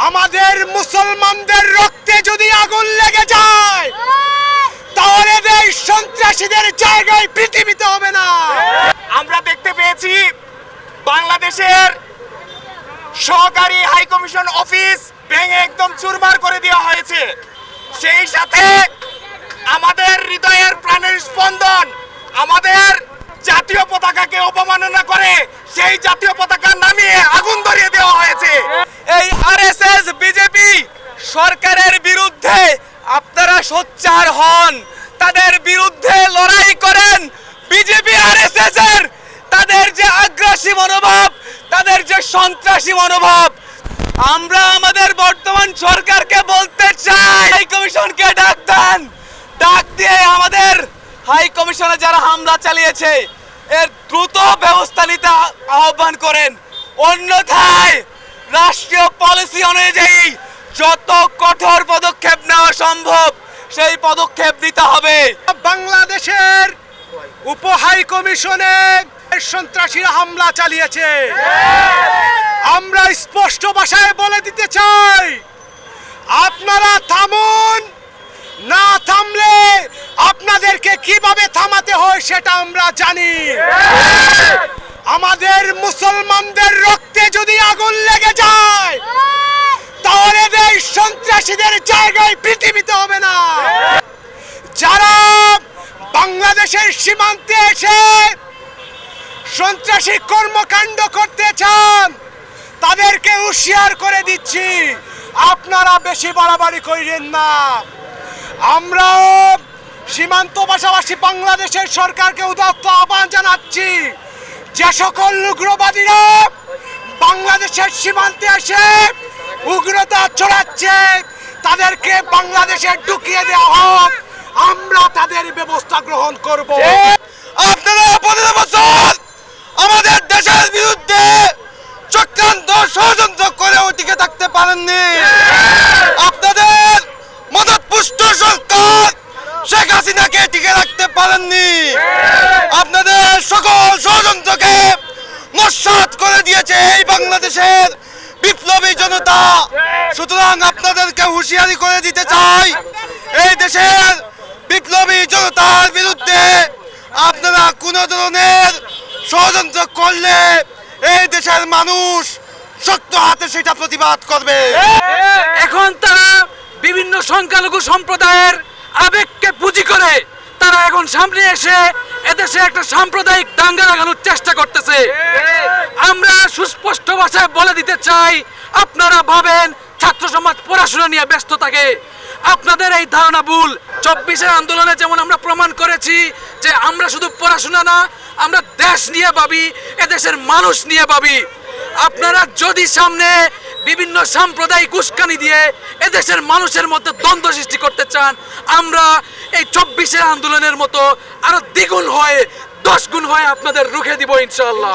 আমাদের মুসলমানদের রক্তে যদি আগুন লেগে যায় তাহলে এই সন্ত্রাসীদের জায়গায় পৃথিবীতে হবে না। আমরা দেখতে পেয়েছি বাংলাদেশের সহকারী হাই কমিশন অফিস ভেঙে একদম চুরমার করে দেওয়া হয়েছে। সেই সাথে আমাদের হৃদয়ের প্রাণের স্পন্দন আমাদের জাতীয় পতাকাকে অপমাননা করে সেই জাতীয় পতাকা নামিয়ে আগুন ধরিয়ে দেওয়া হয়েছে। এই আরএসএস বিজেপি সরকারের বিরুদ্ধে আপনারা সোচ্চার হন, তাদের বিরুদ্ধে লড়াই করেন। বিজেপি আরএসএস এর তাদের যে আগ্রাসী মনোভাব, তাদের যে সন্ত্রাসী মনোভাব, আমরা আমাদের বর্তমান সরকারকে বলতে চাই হাই কমিশনকে ডাক দেন, ডাক দিয়ে আমাদের হাই কমিশনে যারা হামলা চালিয়েছে এর দ্রুত ব্যবস্থা নিতে আহ্বান করেন। অন্যথায় রাষ্ট্রীয় পলিসি অনুযায়ী যত কঠোর পদক্ষেপ নেওয়া সম্ভব সেই পদক্ষেপ নিতে হবে। বাংলাদেশের উপ হাই কমিশনে সন্ত্রাসীরা হামলা চালিয়েছে। আমরা স্পষ্ট ভাষায় বলে দিতে চাই, আপনারা থামুন, না থামলে আপনাদেরকে কিভাবে থামাতে হয় সেটা আমরা জানি। আমাদের মুসলমানদের রক্তে যদি আগুন লেগে যায় তাহলে এই সন্ত্রাসীদের জায়গায় পৃথিবীতে হবে না। যারা বাংলাদেশের সীমান্তে এসে সন্ত্রাসী কর্মকাণ্ড করতে চান তাদেরকে হুঁশিয়ার করে দিচ্ছি, আপনারা বেশি বাড়াবাড়ি করেন না। আমরাও সীমান্ত পাশাপাশি বাংলাদেশের সরকারকে উদাত্ত আহ্বান জানাচ্ছি, যে সকল উগ্রবাদীরা বাংলাদেশের সীমান্তে এসে উগ্রতা ছড়াচ্ছে তাদেরকে বাংলাদেশে ঢুকিয়ে দেওয়া হোক, আমরা তাদের ব্যবস্থা গ্রহণ করব। আপনারা 15 বছর আমাদের দেশের বিরুদ্ধে চক্রান্ত ষড়যন্ত্র করে ওইদিকে থাকতে পারেননি। আপনাদের মদতপুষ্ট সরকার শেখ হাসিনাকে টিকে রাখতে পারেননি। আপনাদের সকল ষড়যন্ত্রকে নস্যাৎ করে দিয়েছে এই বাংলাদেশের বিপ্লবী জনতা। সুতরাং আপনাদেরকে হুঁশিয়ারি করে দিতে চাই, এই দেশের বিপ্লবী জনতার বিরুদ্ধে আপনারা কোন ধরনের ষড়যন্ত্র করলে এই দেশের মানুষ শক্ত হাতে সেটা প্রতিবাদ করবে। এখন তারা বিভিন্ন সংখ্যালঘু সম্প্রদায়ের আবেগকে পুঁজি করে তারা এখন সামনে এসে এদেশে একটা সাম্প্রদায়িক দাঙ্গা লাগানোর চেষ্টা করতেছে। আমরা সুস্পষ্ট ভাষায় বলে দিতে চাই, আপনারা ভাবেন ছাত্র সমাজ পড়াশোনা নিয়ে ব্যস্ত থাকে, আপনাদের এই ধারণা ভুল। 24-এর আন্দোলনে যেমন আমরা প্রমাণ করেছি যে আমরা শুধু পড়াশোনা না, আমরা দেশ নিয়ে ভাবি, এদেশের মানুষ নিয়ে ভাবি। আপনারা যদি সামনে বিভিন্ন সাম্প্রদায়িক উস্কানি দিয়ে এদেশের মানুষের মধ্যে দ্বন্দ্ব সৃষ্টি করতে চান, আমরা এই 24-এর আন্দোলনের মতো আরো দ্বিগুণ হয়ে 10 গুণ হয়ে আপনাদের রুখে দিব ইনশাআল্লাহ।